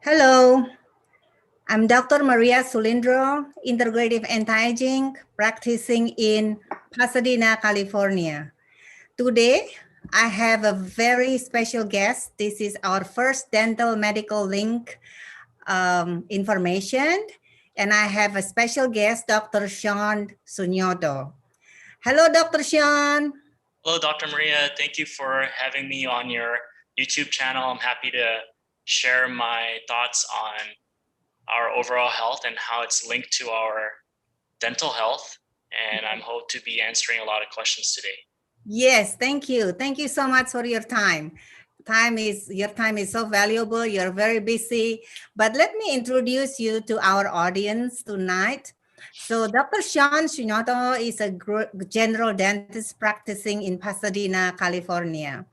Hello, I'm Dr. Maria Sulindro, Integrative Anti-Aging, practicing in Pasadena, California. Today, I have a very special guest. This is our first dental medical link information, and I have a special guest, Dr. Sean Sunyoto. Hello, Dr. Sean. Hello, Dr. Maria. Thank you for having me on your YouTube channel. I'm happy to share my thoughts on our overall health and how it's linked to our dental health. And I'm hope to be answering a lot of questions today. Yes, thank you. Thank you so much for your time. Your time is so valuable. You're very busy. But let me introduce you to our audience tonight. So Dr. Sean Sunyoto is a general dentist practicing in Pasadena, California.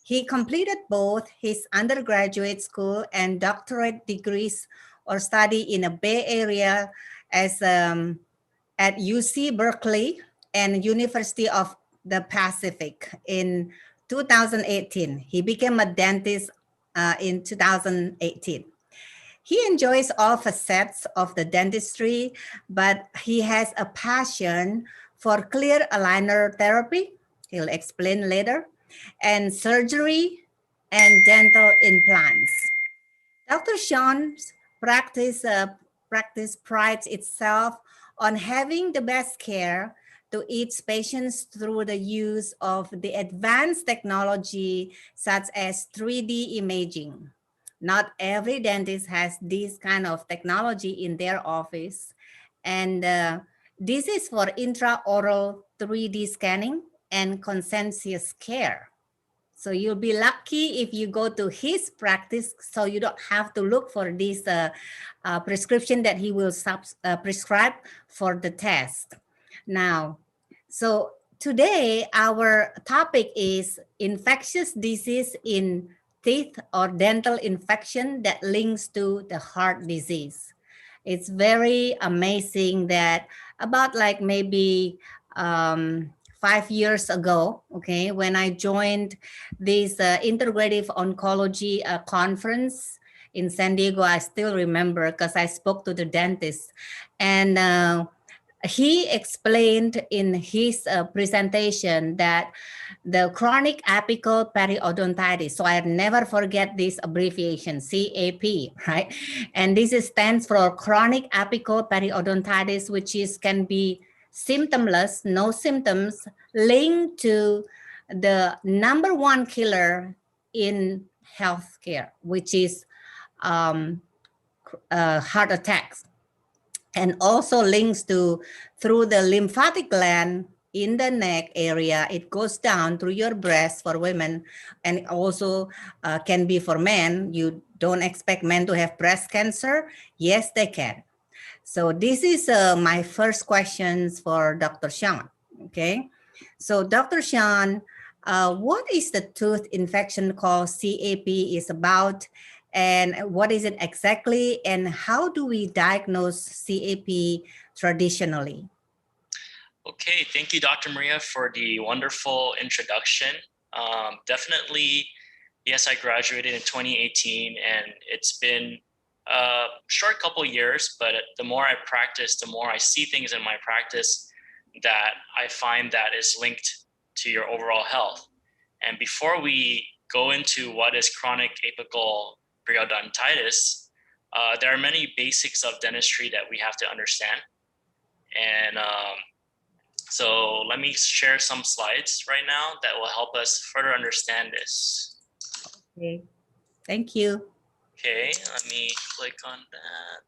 He completed both his undergraduate school and doctorate degrees or study in a Bay Area as at UC Berkeley and University of the Pacific in 2018. He became a dentist in 2018. He enjoys all facets of the dentistry, but he has a passion for clear aligner therapy, he'll explain later, and surgery and dental implants. Dr. Sean's practice prides itself on having the best care to its patients through the use of the advanced technology such as 3D imaging. Not every dentist has this kind of technology in their office. And this is for intraoral 3D scanning and consensus care. So you'll be lucky if you go to his practice, so you don't have to look for this prescription that he will prescribe for the test. Now, so today our topic is infectious disease in teeth or dental infection that links to the heart disease. It's very amazing that about like maybe 5 years ago, okay, when I joined this integrative oncology conference in San Diego, I still remember because I spoke to the dentist, and he explained in his presentation that the chronic apical periodontitis, so I never forget this abbreviation, CAP, right? And this stands for chronic apical periodontitis, which can be symptomless, no symptoms, linked to the number one killer in healthcare, which is heart attacks, and also links to through the lymphatic gland in the neck area. It goes down through your breast for women, and also can be for men. You don't expect men to have breast cancer. Yes, they can. So this is my first questions for Dr. Sean. Okay, so Dr. Sean, what is the tooth infection called CAP is about, and what is it exactly, and how do we diagnose CAP traditionally? Okay, thank you, Dr. Maria, for the wonderful introduction. Definitely, yes, I graduated in 2018, and it's been a short couple years, but the more I practice, the more I see things in my practice that I find that is linked to your overall health. And before we go into what is chronic apical periodontitis, there are many basics of dentistry that we have to understand. And so let me share some slides right now that will help us further understand this. Okay, thank you. Okay, let me click on that.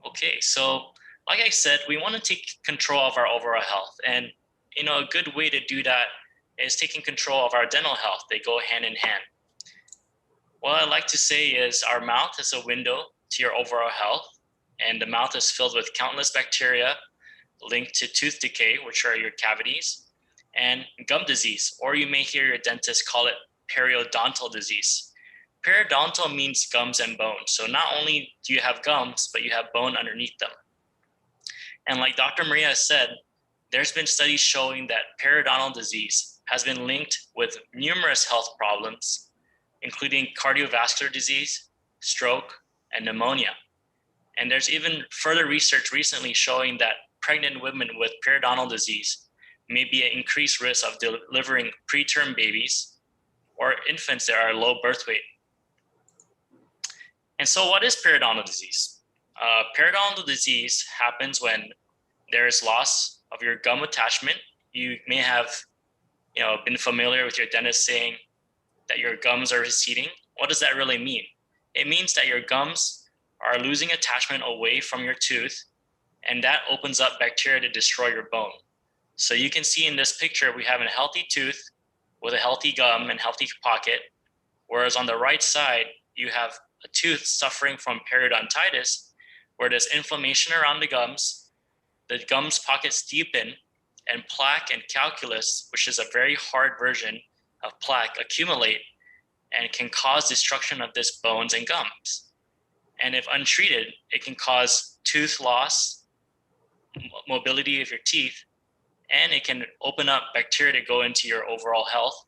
Okay, so like I said, we want to take control of our overall health. And a good way to do that is taking control of our dental health. They go hand in hand. What I like to say is our mouth is a window to your overall health, and the mouth is filled with countless bacteria linked to tooth decay, which are your cavities, and gum disease, or you may hear your dentist call it periodontal disease. Periodontal means gums and bones. So not only do you have gums, but you have bone underneath them. And like Dr. Maria said, there's been studies showing that periodontal disease has been linked with numerous health problems, including cardiovascular disease, stroke, and pneumonia. And there's even further research recently showing that pregnant women with periodontal disease may be at increased risk of delivering preterm babies or infants that are low birth weight. And so what is periodontal disease? Periodontal disease happens when there is loss of your gum attachment. You may have been familiar with your dentist saying that your gums are receding. What does that really mean? It means that your gums are losing attachment away from your tooth, and that opens up bacteria to destroy your bone. So you can see in this picture, we have a healthy tooth with a healthy gum and healthy pocket, whereas on the right side, you have a tooth suffering from periodontitis, where there's inflammation around the gums pockets deepen, and plaque and calculus, which is a very hard version of plaque, accumulate and can cause destruction of this bones and gums. And if untreated, it can cause tooth loss, mobility of your teeth, and it can open up bacteria to go into your overall health.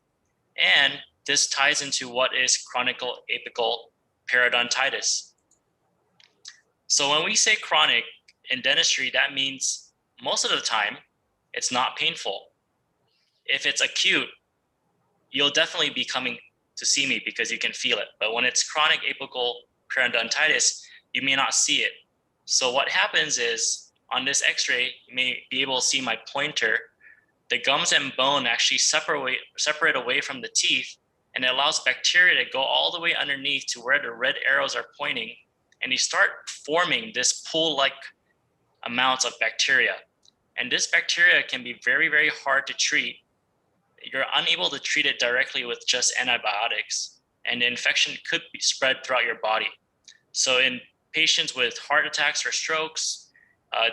And this ties into what is chronic apical periodontitis. So when we say chronic in dentistry, that means most of the time it's not painful. If it's acute, you'll definitely be coming to see me because you can feel it. But when it's chronic apical periodontitis, you may not see it. So what happens is on this x-ray, you may be able to see my pointer. The gums and bone actually separate away from the teeth, and it allows bacteria to go all the way underneath to where the red arrows are pointing, and they start forming this pool-like amounts of bacteria. And this bacteria can be very, very hard to treat. You're unable to treat it directly with just antibiotics, and the infection could be spread throughout your body. So in patients with heart attacks or strokes,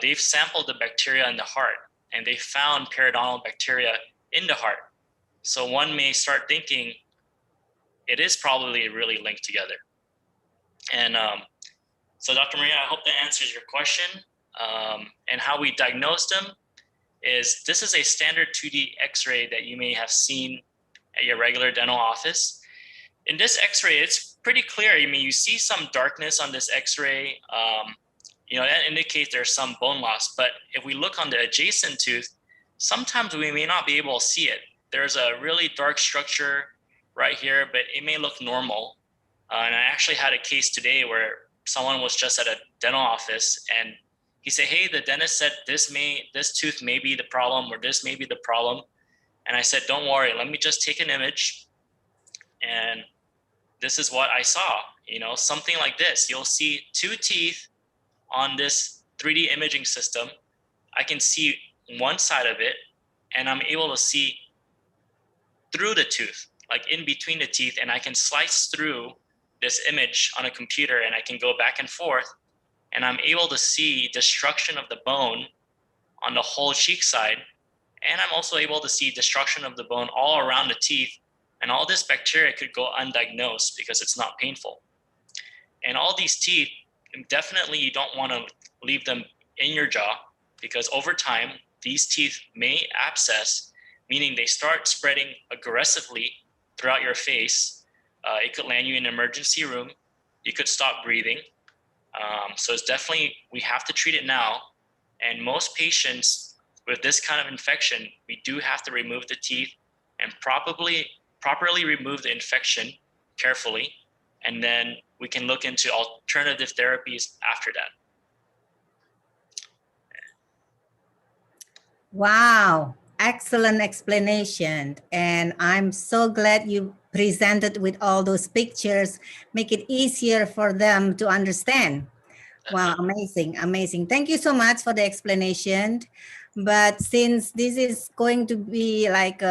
they've sampled the bacteria in the heart, and they found periodontal bacteria in the heart. So one may start thinking it is probably really linked together. And so Dr. Maria, I hope that answers your question. And how we diagnose them is this is a standard 2D x-ray that you may have seen at your regular dental office. In this x-ray, it's pretty clear. I mean, you see some darkness on this x-ray. That indicates there's some bone loss. But if we look on the adjacent tooth, sometimes we may not be able to see it. There's a really dark structure right here, but it may look normal. And I actually had a case today where someone was just at a dental office and he said, hey, the dentist said this tooth may be the problem, or this may be the problem. And I said, don't worry, let me just take an image. And this is what I saw, something like this. You'll see two teeth on this 3D imaging system. I can see one side of it, and I'm able to see through the tooth, like in between the teeth, and I can slice through this image on a computer, and I can go back and forth, and I'm able to see destruction of the bone on the whole cheek side, and I'm also able to see destruction of the bone all around the teeth, and all this bacteria could go undiagnosed because it's not painful. And all these teeth, definitely you don't want to leave them in your jaw, because over time, these teeth may abscess, meaning they start spreading aggressively throughout your face. It could land you in an emergency room. You could stop breathing. So it's definitely, we have to treat it now. And most patients with this kind of infection, we do have to remove the teeth and properly remove the infection carefully. And then we can look into alternative therapies after that. Wow, excellent explanation. And I'm so glad you presented with all those pictures, make it easier for them to understand. Wow, amazing, amazing. Thank you so much for the explanation. But since this is going to be like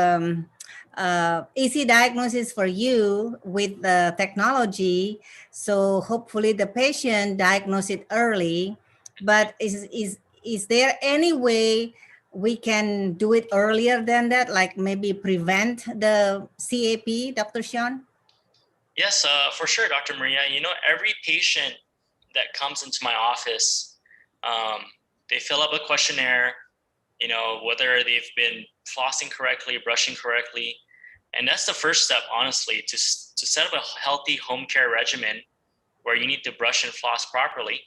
easy diagnosis for you with the technology, so hopefully the patient diagnose it early. But is there any way we can do it earlier than that, like maybe prevent the CAP, Dr. Sean? Yes, for sure, Dr. Maria. Every patient that comes into my office, they fill up a questionnaire, whether they've been flossing correctly, brushing correctly. And that's the first step, honestly, to set up a healthy home care regimen where you need to brush and floss properly.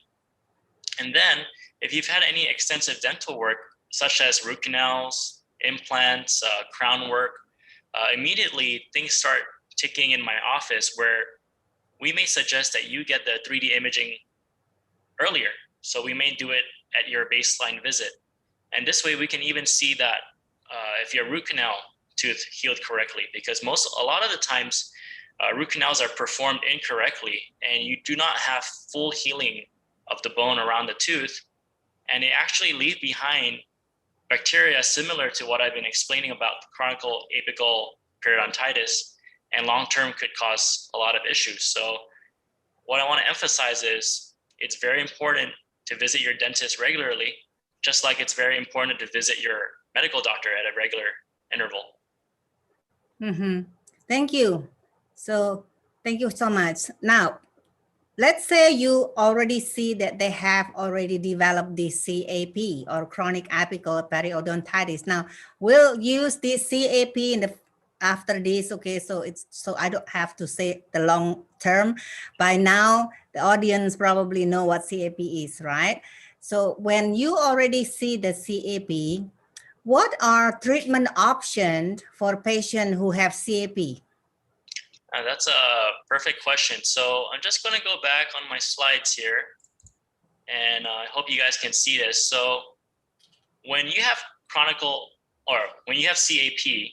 And then if you've had any extensive dental work, such as root canals, implants, crown work, immediately things start ticking in my office where we may suggest that you get the 3D imaging earlier. So we may do it at your baseline visit. And this way we can even see that if your root canal tooth healed correctly, because a lot of the times root canals are performed incorrectly and you do not have full healing of the bone around the tooth. And they actually leave behind bacteria similar to what I've been explaining about chronic apical periodontitis, and long-term could cause a lot of issues. So what I want to emphasize is it's very important to visit your dentist regularly, just like it's very important to visit your medical doctor at a regular interval. Mm-hmm. Thank you. So thank you so much. Now, let's say you already see that they have already developed this CAP or chronic apical periodontitis. Now, we'll use this CAP in the after this, okay? So I don't have to say the long term. By now, the audience probably know what CAP is, right? So when you already see the CAP, what are treatment options for patients who have CAP? That's a perfect question. So I'm just going to go back on my slides here, and I hope you guys can see this. So when you have when you have CAP,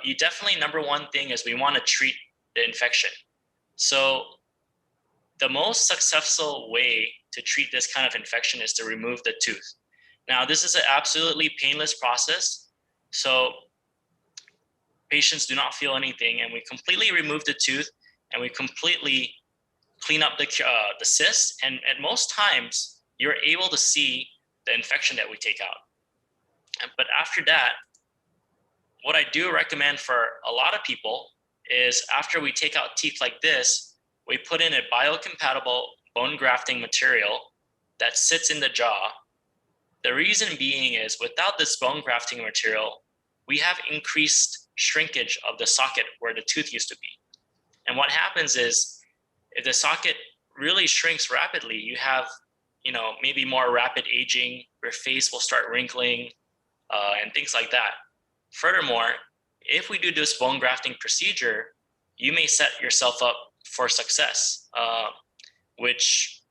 you definitely, number one thing is we want to treat the infection. So the most successful way to treat this kind of infection is to remove the tooth. Now, this is an absolutely painless process. So patients do not feel anything, and we completely remove the tooth and we completely clean up the cyst. And at most times, you're able to see the infection that we take out. But after that, what I do recommend for a lot of people is after we take out teeth like this, we put in a biocompatible bone grafting material that sits in the jaw. The reason being is without this bone grafting material, we have increased shrinkage of the socket where the tooth used to be. And what happens is if the socket really shrinks rapidly, you have, maybe more rapid aging, your face will start wrinkling and things like that. Furthermore, if we do this bone grafting procedure, you may set yourself up for success, which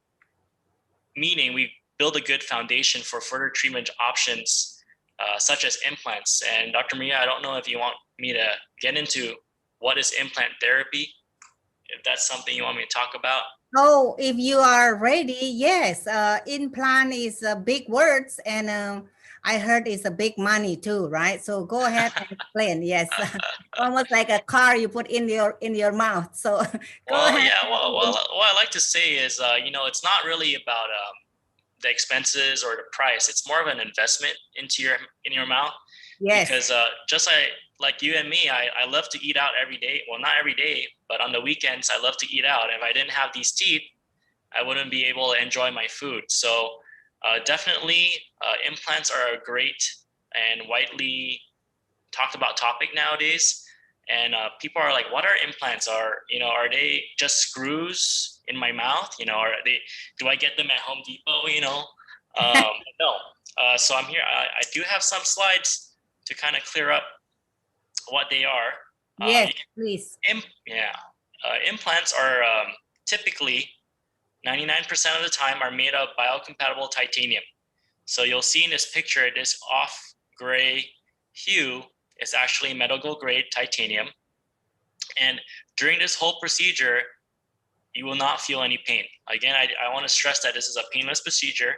meaning we build a good foundation for further treatment options, such as implants. And Dr. Maria, I don't know if you want me to get into what is implant therapy, if that's something you want me to talk about. Oh, if you are ready, yes. Implant is big words, and I heard it's a big money too, right? So go ahead and explain. Yes, almost like a car you put in your mouth. So go ahead. Yeah. Well, what I like to say is, it's not really about the expenses or the price. It's more of an investment in your mouth. Yes. Because just like you and me, I love to eat out every day. Well, not every day, but on the weekends, I love to eat out. If I didn't have these teeth, I wouldn't be able to enjoy my food. So definitely implants are a great and widely talked about topic nowadays. And people are like, what are implants? Are they just screws in my mouth? Do I get them at Home Depot? No. So I'm here. I do have some slides to kind of clear up what they are. Yes, please. Implants are typically 99% of the time are made of biocompatible titanium. So you'll see in this picture, this off gray hue is actually medical grade titanium. And during this whole procedure, you will not feel any pain. Again, I want to stress that this is a painless procedure,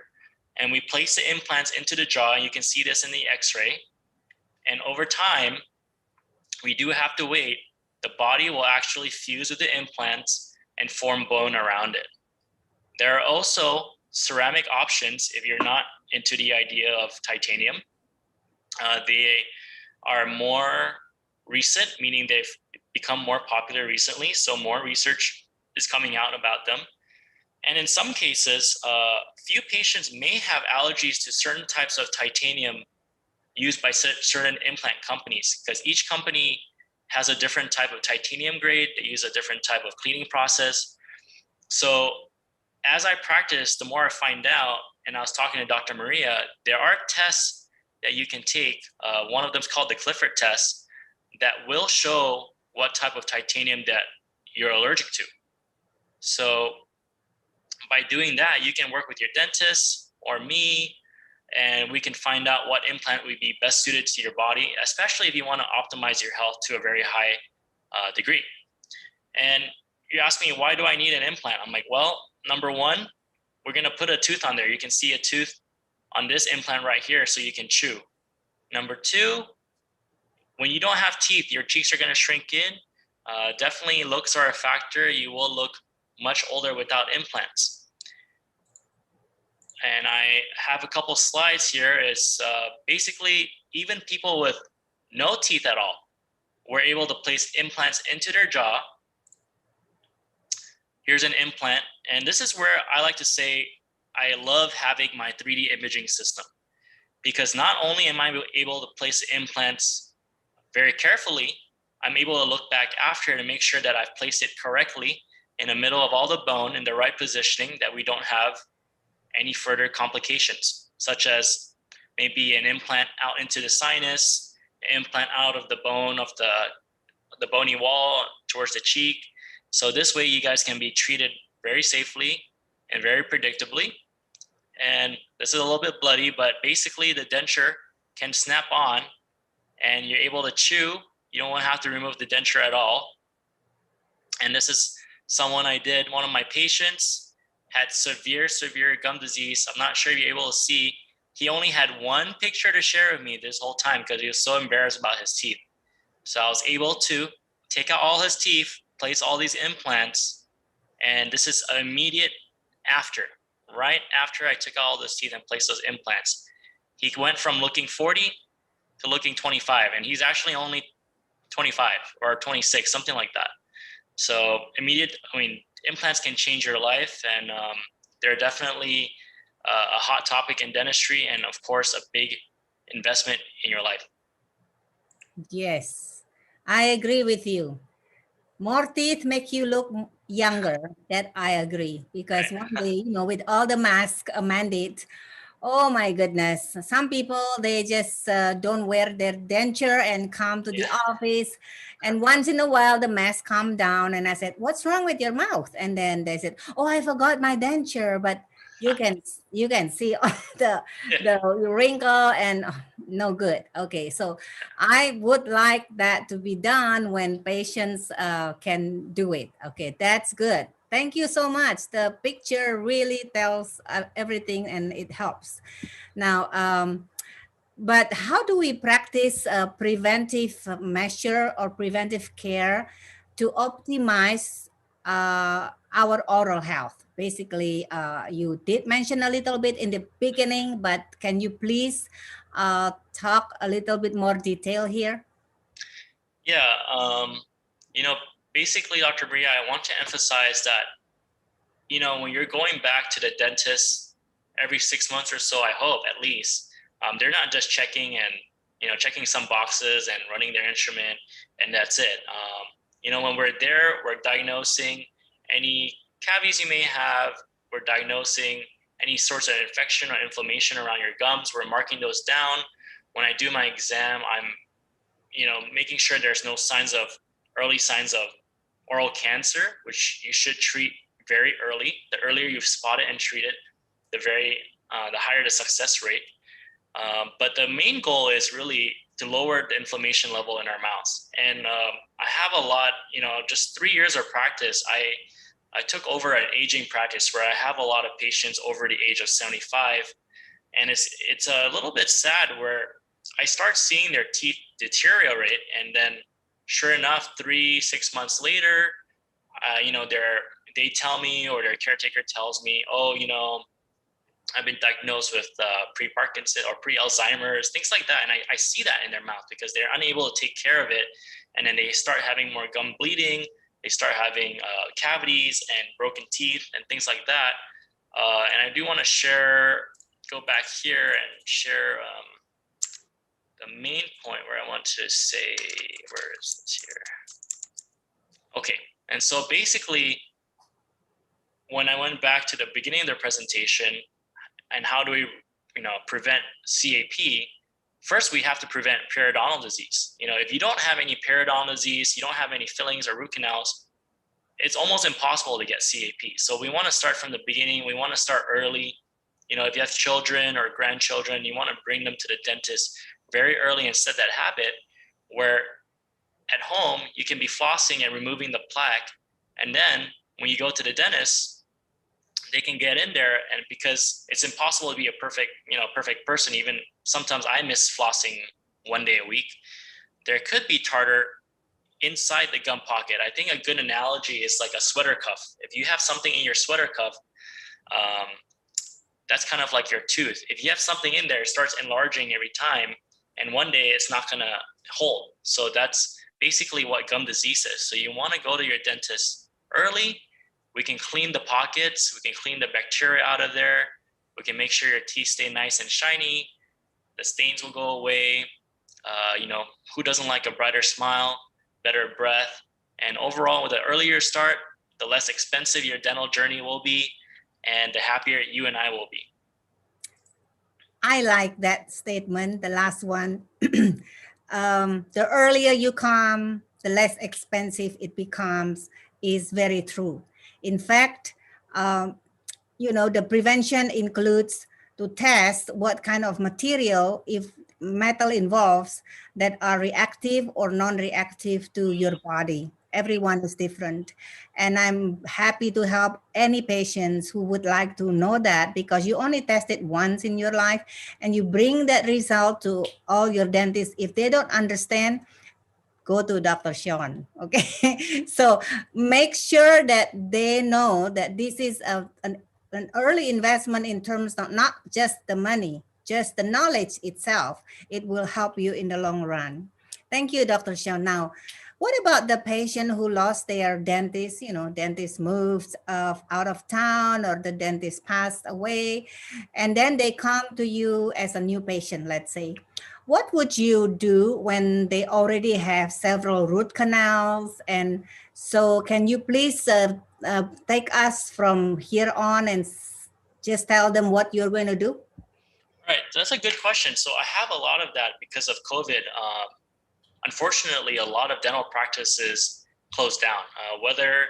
and we place the implants into the jaw, and you can see this in the x-ray. And over time, we do have to wait. The body will actually fuse with the implants and form bone around it. There are also ceramic options if you're not into the idea of titanium. They are more recent, meaning they've become more popular recently. So more research is coming out about them. And in some cases, few patients may have allergies to certain types of titanium used by certain implant companies, because each company has a different type of titanium grade. They use a different type of cleaning process. So as I practice, the more I find out, and I was talking to Dr. Maria, there are tests that you can take. One of them is called the Clifford test that will show what type of titanium that you're allergic to. So by doing that, you can work with your dentist or me, and we can find out what implant would be best suited to your body, especially if you want to optimize your health to a very high degree. And you ask me, why do I need an implant? I'm like, well, number one, we're going to put a tooth on there. You can see a tooth on this implant right here, so you can chew. Number two, when you don't have teeth, your cheeks are going to shrink in. Definitely looks are a factor. You will look much older without implants. And I have a couple slides here. Is basically even people with no teeth at all were able to place implants into their jaw. Here's an implant. And this is where I like to say I love having my 3D imaging system, because not only am I able to place implants very carefully, I'm able to look back after to make sure that I've placed it correctly in the middle of all the bone in the right positioning, that we don't have any further complications, such as maybe an implant out into the sinus, an implant out of the bone of the bony wall towards the cheek. So this way you guys can be treated very safely and very predictably. And this is a little bit bloody, but basically the denture can snap on and you're able to chew. You don't have to remove the denture at all. And this is someone I did, one of my patients had severe gum disease. I'm not sure if you're able to see. He only had one picture to share with me this whole time because he was so embarrassed about his teeth. So I was able to take out all his teeth, place all these implants, and this is immediate after. Right after I took out all those teeth and placed those implants, he went from looking 40 to looking 25, and he's actually only 25 or 26, something like that. So implants can change your life, and they're definitely a hot topic in dentistry, and of course, a big investment in your life. Yes, I agree with you. More teeth make you look younger. That I agree, because one day, with all the mask mandate, oh my goodness, some people, they just don't wear their denture and come to the office, and once in a while the mask come down, and I said, what's wrong with your mouth? And then they said, oh, I forgot my denture. But you can see all the wrinkle, and no good. Okay, so I would like that to be done when patients can do it. Okay, that's good. Thank you so much. The picture really tells everything, and it helps. Now, but how do we practice preventive measure or preventive care to optimize our oral health? Basically, you did mention a little bit in the beginning, but can you please talk a little bit more detail here? Yeah, basically, Dr. Bria, I want to emphasize that, when you're going back to the dentist every 6 months or so, I hope at least, they're not just checking and, checking some boxes and running their instrument, and that's it. When we're there, we're diagnosing any cavities you may have. We're diagnosing any sorts of infection or inflammation around your gums. We're marking those down. When I do my exam, I'm making sure there's no early signs of oral cancer, which you should treat very early. The earlier you spot it and treat it, the higher the success rate. But the main goal is really to lower the inflammation level in our mouths. And I have a lot, just 3 years of practice. I took over an aging practice where I have a lot of patients over the age of 75. And it's a little bit sad where I start seeing their teeth deteriorate, and then sure enough, 3-6 months later, they tell me, or their caretaker tells me, oh, I've been diagnosed with pre-Parkinson or pre-Alzheimer's, things like that. And I see that in their mouth because they're unable to take care of it. And then they start having more gum bleeding. They start having cavities and broken teeth and things like that. And I do want to go back here and share the main point where I want to say, where is this here? Okay, and so basically, when I went back to the beginning of their presentation, and how do we, prevent CAP? First, we have to prevent periodontal disease. If you don't have any periodontal disease, you don't have any fillings or root canals, it's almost impossible to get CAP. So we want to start from the beginning. We want to start early. If you have children or grandchildren, you want to bring them to the dentist very early and set that habit where at home you can be flossing and removing the plaque. And then when you go to the dentist, they can get in there, and because it's impossible to be a perfect person, even sometimes I miss flossing one day a week, there could be tartar inside the gum pocket. I think a good analogy is like a sweater cuff. If you have something in your sweater cuff, that's kind of like your tooth. If you have something in there, it starts enlarging every time, and one day it's not going to hold. So that's basically what gum disease is. So you want to go to your dentist early. We can clean the pockets. We can clean the bacteria out of there. We can make sure your teeth stay nice and shiny. The stains will go away. Who doesn't like a brighter smile, better breath? And overall, with an earlier start, the less expensive your dental journey will be, and the happier you and I will be. I like that statement, the last one. The earlier you come, the less expensive it becomes, is very true. In fact, the prevention includes to test what kind of material, if metal involves, that are reactive or non-reactive to your body. Everyone is different. And I'm happy to help any patients who would like to know that, because you only test it once in your life and you bring that result to all your dentists. If they don't understand, go to Dr. Sean, okay? So make sure that they know that this is an early investment in terms of not just the money, just the knowledge itself. It will help you in the long run. Thank you, Dr. Sean. Now, what about the patient who lost their dentist? Dentist moves out of town, or the dentist passed away, and then they come to you as a new patient, let's say. What would you do when they already have several root canals? And so can you please take us from here on and just tell them what you're going to do? Right, that's a good question. So I have a lot of that because of COVID. Unfortunately, a lot of dental practices closed down. Whether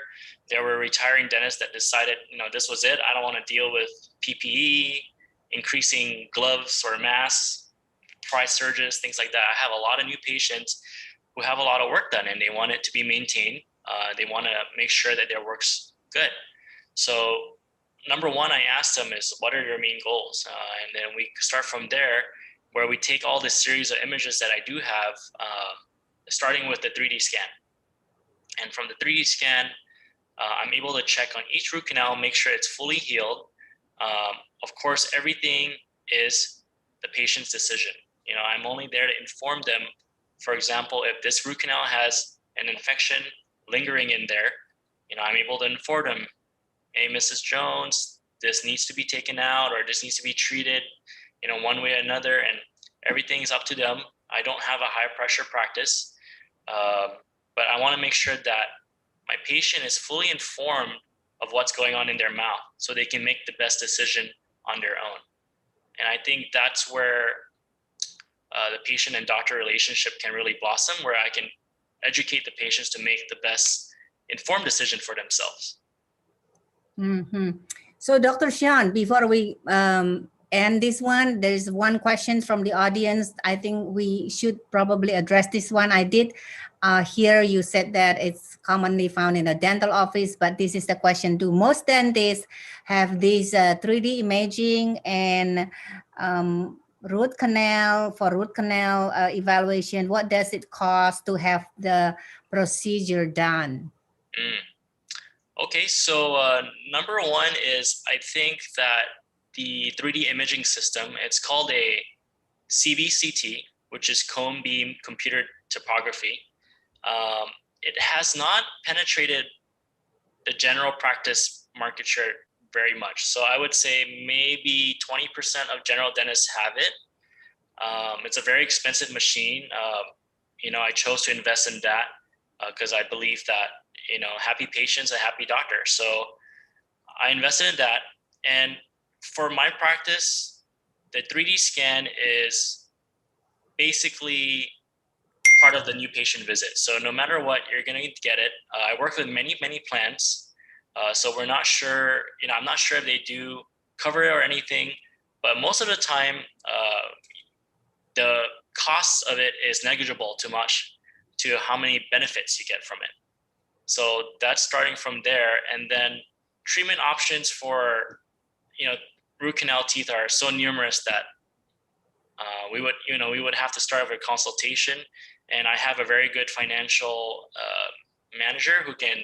there were retiring dentists that decided, this was it, I don't want to deal with PPE, increasing gloves or masks, price surges, things like that. I have a lot of new patients who have a lot of work done and they want it to be maintained. They want to make sure that their work's good. So number one, I asked them is, what are your main goals? And then we start from there, where we take all this series of images that I do have, starting with the 3D scan. And from the 3D scan, I'm able to check on each root canal, make sure it's fully healed. Of course, everything is the patient's decision. I'm only there to inform them. For example, if this root canal has an infection lingering in there, I'm able to inform them, hey, Mrs. Jones, this needs to be taken out, or this needs to be treated, one way or another, and everything's up to them. I don't have a high pressure practice, but I want to make sure that my patient is fully informed of what's going on in their mouth so they can make the best decision on their own. And I think that's where the patient and doctor relationship can really blossom, where I can educate the patients to make the best informed decision for themselves. Mm-hmm. So Dr. Sean, before we end this one, there's one question from the audience. I think we should probably address this one. I did hear you said that it's commonly found in a dental office, but this is the question: do most dentists have this 3D imaging and root canal evaluation? What does it cost to have the procedure done? Okay, so number one is, I think that the 3D imaging system, it's called a CBCT, which is cone beam computer topography. It has not penetrated the general practice market share very much. So I would say maybe 20% of general dentists have it. It's a very expensive machine. I chose to invest in that because I believe that, happy patients, a happy doctor. So I invested in that. And for my practice, the 3D scan is basically part of the new patient visit. So no matter what, you're going to get it. I work with many plans. So we're not sure, I'm not sure if they do cover it or anything, but most of the time, the cost of it is negligible too much to how many benefits you get from it. So that's starting from there. And then treatment options for, root canal teeth are so numerous that we would have to start with a consultation. And I have a very good financial manager who can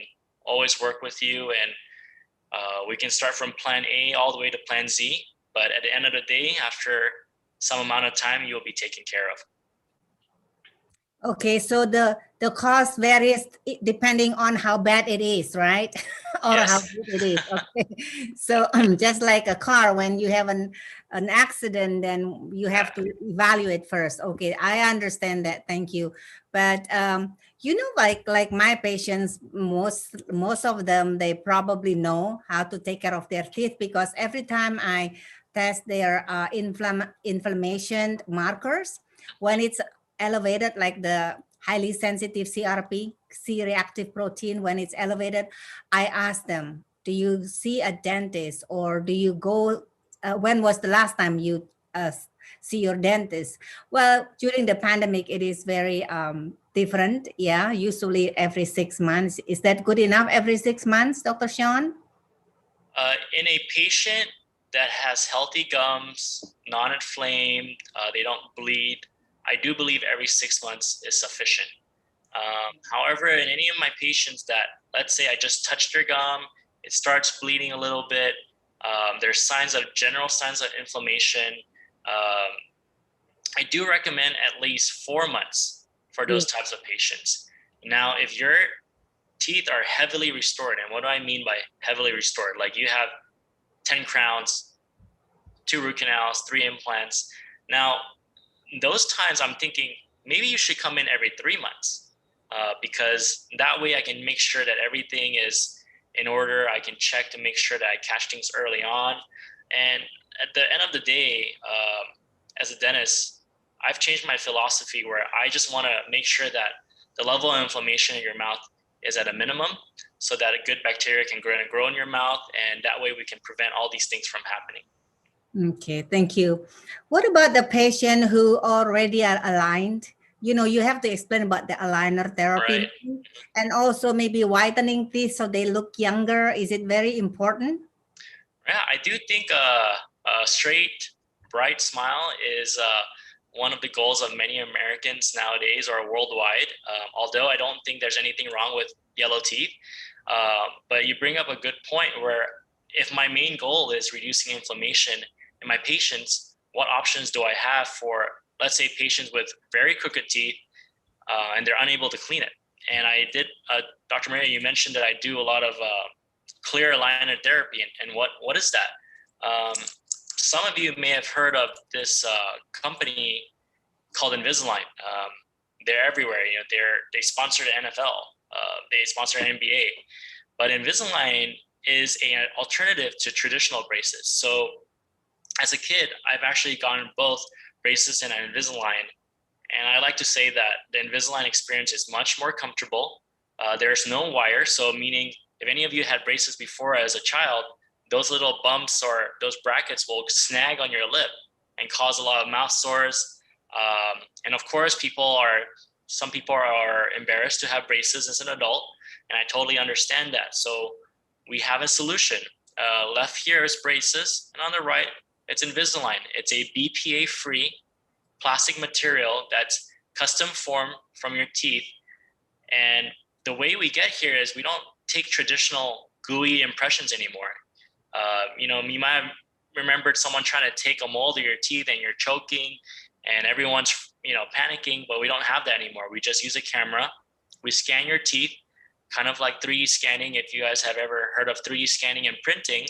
always work with you. And we can start from plan A all the way to plan Z. But at the end of the day, after some amount of time, you'll be taken care of. Okay, so the cost varies depending on how bad it is, right? Or Yes. how good it is. Okay, so just like a car, when you have an accident, then you have to evaluate first. Okay, I understand that. Thank you. But like my patients, most of them, they probably know how to take care of their teeth, because every time I test their inflammation markers, when it's elevated, like the highly sensitive CRP, C-reactive protein, when it's elevated, I ask them, do you see a dentist, or do you go, when was the last time you see your dentist? Well, during the pandemic, it is very different. Yeah, usually every 6 months. Is that good enough every 6 months, Dr. Sean? In a patient that has healthy gums, non-inflamed, they don't bleed, I do believe every 6 months is sufficient. However, in any of my patients that, let's say I just touched their gum, it starts bleeding a little bit, there's general signs of inflammation, I do recommend at least 4 months for those types of patients. Now, if your teeth are heavily restored, and what do I mean by heavily restored? Like you have 10 crowns, 2 root canals, 3 implants. Now, those times I'm thinking maybe you should come in every 3 months, because that way I can make sure that everything is in order. I can check to make sure that I catch things early on. And at the end of the day, as a dentist, I've changed my philosophy where I just want to make sure that the level of inflammation in your mouth is at a minimum, so that a good bacteria can grow in your mouth, and that way we can prevent all these things from happening. Okay, thank you. What about the patient who already are aligned? You have to explain about the aligner therapy, right. And also maybe whitening teeth so they look younger. Is it very important? Yeah, I do think a straight, bright smile is one of the goals of many Americans nowadays or worldwide. Although I don't think there's anything wrong with yellow teeth. But you bring up a good point where if my main goal is reducing inflammation in my patients, what options do I have for, let's say, patients with very crooked teeth and they're unable to clean it? And I did, Dr. Maria, you mentioned that I do a lot of clear aligner therapy. And what is that? Some of you may have heard of this company called Invisalign. They're everywhere. They sponsor the NFL. They sponsor NBA. But Invisalign is an alternative to traditional braces. So as a kid, I've actually gotten both braces and Invisalign. And I like to say that the Invisalign experience is much more comfortable. There's no wire. So meaning if any of you had braces before as a child, those little bumps or those brackets will snag on your lip and cause a lot of mouth sores. And of course, some people are embarrassed to have braces as an adult, and I totally understand that. So we have a solution. Left here is braces, and on the right, it's Invisalign. It's a BPA-free plastic material that's custom formed from your teeth. And the way we get here is we don't take traditional gooey impressions anymore. You might have remembered someone trying to take a mold of your teeth and you're choking and everyone's, panicking, but we don't have that anymore. We just use a camera. We scan your teeth, kind of like 3D scanning. If you guys have ever heard of 3D scanning and printing,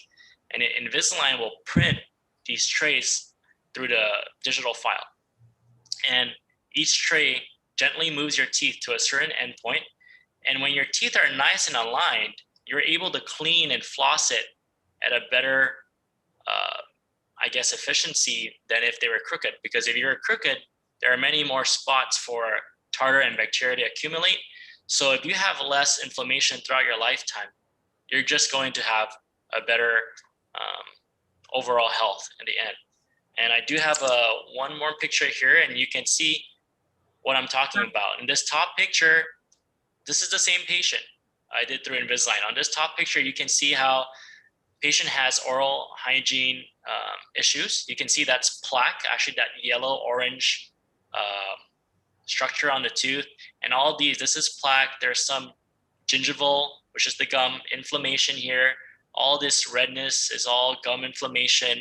and Invisalign will print these trays through the digital file. And each tray gently moves your teeth to a certain endpoint. And when your teeth are nice and aligned, you're able to clean and floss it at a better, I guess, efficiency than if they were crooked. Because if you're crooked, there are many more spots for tartar and bacteria to accumulate. So if you have less inflammation throughout your lifetime, you're just going to have a better overall health in the end. And I do have one more picture here, and you can see what I'm talking about. In this top picture, this is the same patient I did through Invisalign. On this top picture, you can see how patient has oral hygiene issues. You can see that's plaque, actually that yellow-orange structure on the tooth. And all these, this is plaque. There's some gingival, which is the gum, inflammation here. All this redness is all gum inflammation.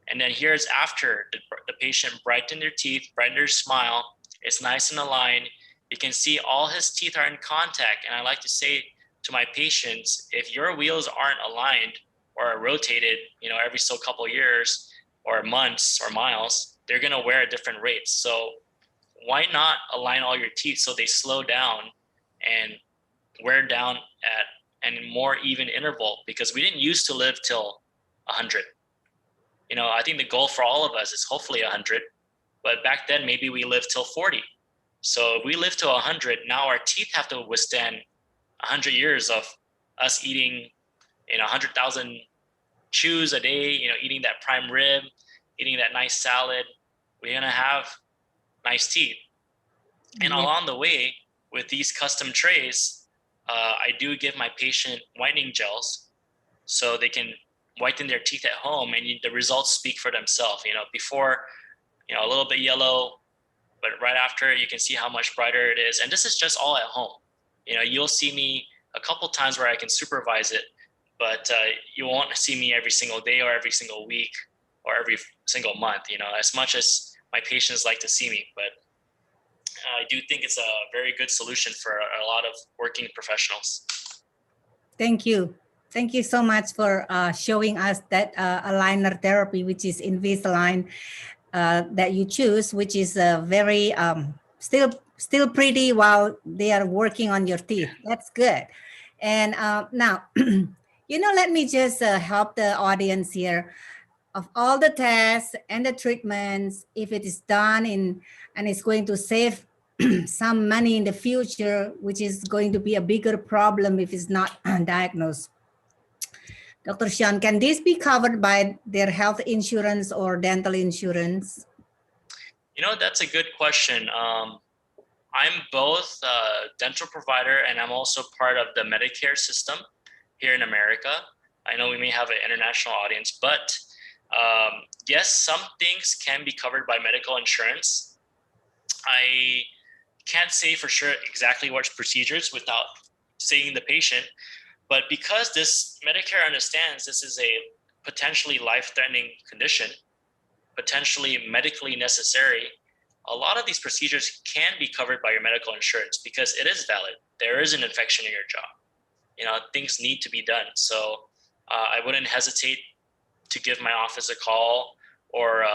And then here's after the patient brightened their teeth, brightened their smile. It's nice and aligned. You can see all his teeth are in contact. And I like to say to my patients, if your wheels aren't aligned or rotated, every so couple years or months or miles, they're going to wear at different rates. So why not align all your teeth so they slow down and wear down at a more even interval? Because we didn't used to live till 100. I think the goal for all of us is hopefully 100, but back then maybe we lived till 40. So if we live to 100, now our teeth have to withstand 100 years of us eating, 100,000 chews a day, eating that prime rib, eating that nice salad. We're going to have nice teeth. And along the way, with these custom trays, I do give my patient whitening gels so they can whiten their teeth at home, and the results speak for themselves. Before, a little bit yellow, but right after you can see how much brighter it is. And this is just all at home. You'll see me a couple times where I can supervise it, but you won't see me every single day or every single week or every single month, as much as my patients like to see me. But I do think it's a very good solution for a lot of working professionals. Thank you. Thank you so much for showing us that aligner therapy, which is Invisalign, that you choose, which is very still pretty while they are working on your teeth. That's good. And now, let me just help the audience here. Of all the tests and the treatments, if it is done and it's going to save some money in the future, which is going to be a bigger problem if it's not diagnosed. Dr. Sean, can this be covered by their health insurance or dental insurance? That's a good question. I'm both a dental provider and I'm also part of the Medicare system here in America. I know we may have an international audience, but yes, some things can be covered by medical insurance. I can't say for sure exactly which procedures without seeing the patient, but because this Medicare understands this is a potentially life-threatening condition, potentially medically necessary, a lot of these procedures can be covered by your medical insurance because it is valid. There is an infection in your jaw. Things need to be done. So I wouldn't hesitate to give my office a call or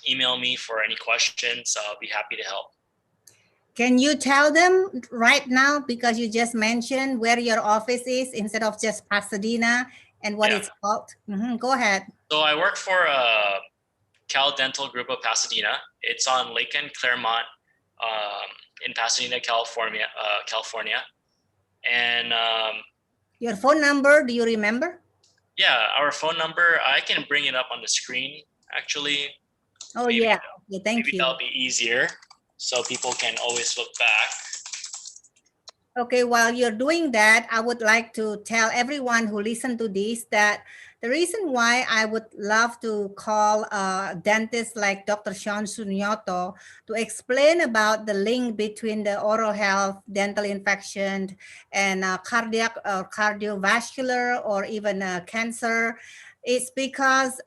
email me for any questions. I'll be happy to help. Can you tell them right now, because you just mentioned where your office is instead of just Pasadena and what it's called? Go ahead. So I work for Cal Dental Group of Pasadena. It's on Lake and Claremont in Pasadena, California. And your phone number, do you remember? Yeah, our phone number, I can bring it up on the screen, actually. Oh, maybe, yeah. Okay, thank you. Maybe that'll be easier so people can always look back. Okay, while you're doing that, I would like to tell everyone who listen to this that the reason why I would love to call a dentist like Dr. Sean Sunyoto to explain about the link between the oral health, dental infection, and cardiac or cardiovascular or even cancer is because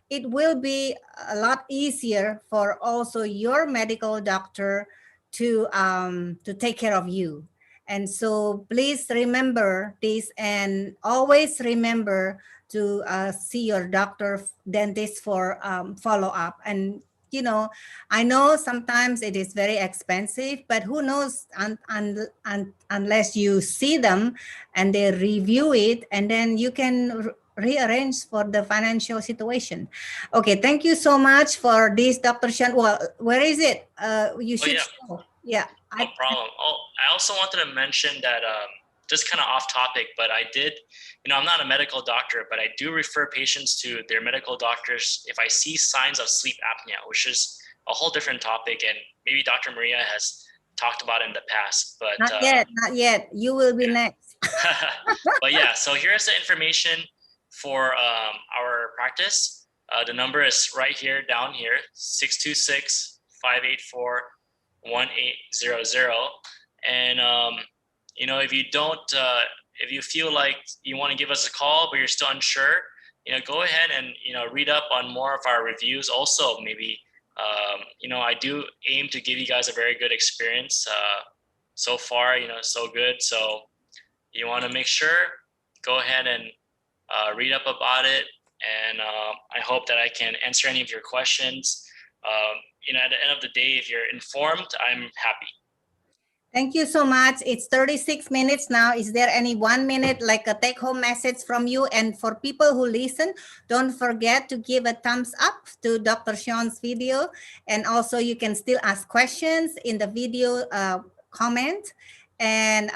it will be a lot easier for also your medical doctor to take care of you. And so please remember this and always remember to see your doctor, dentist for follow-up. And you know, I know sometimes it is very expensive, but who knows unless you see them and they review it, and then you can rearrange for the financial situation. Okay, thank you so much for this, Dr. Shan. Well, where is it? You should yeah. show. Yeah. No problem. Oh, I also wanted to mention that just kind of off topic, but I did, I'm not a medical doctor, but I do refer patients to their medical doctors if I see signs of sleep apnea, which is a whole different topic, and maybe Dr. Maria has talked about it in the past, but Not yet. You will be next. But yeah, so here's the information for our practice. The number is right here, down here, 626-584-1800. And, if you don't, if you feel like you want to give us a call, but you're still unsure, go ahead and, read up on more of our reviews. Also, maybe, I do aim to give you guys a very good experience. So far, so good. So you want to make sure, go ahead and read up about it. And I hope that I can answer any of your questions. At the end of the day, if you're informed, I'm happy. Thank you so much. It's 36 minutes now. Is there any 1 minute, like a take-home message from you? And for people who listen, don't forget to give a thumbs up to Dr. Sean's video. And also you can still ask questions in the video comment. And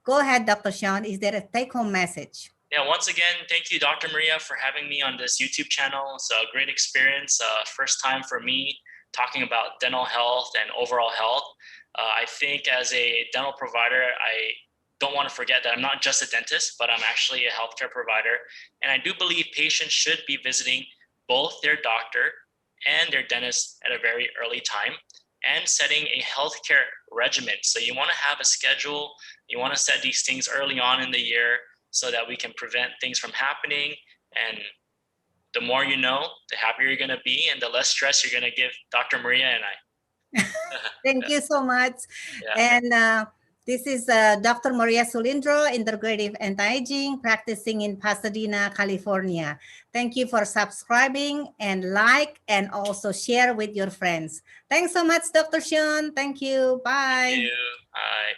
go ahead, Dr. Sean. Is there a take-home message? Yeah, once again, thank you, Dr. Maria, for having me on this YouTube channel. It's a great experience. First time for me talking about dental health and overall health. I think as a dental provider, I don't want to forget that I'm not just a dentist, but I'm actually a healthcare provider. And I do believe patients should be visiting both their doctor and their dentist at a very early time and setting a healthcare regimen. So you want to have a schedule. You want to set these things early on in the year so that we can prevent things from happening. And the more you know, the happier you're going to be and the less stress you're going to give Dr. Maria and I. Thank you so much. Yeah. And this is Dr. Maria Sulindro, integrative anti-aging, practicing in Pasadena, California. Thank you for subscribing and like and also share with your friends. Thanks so much, Dr. Sean. Thank you. Bye. Thank you. Bye.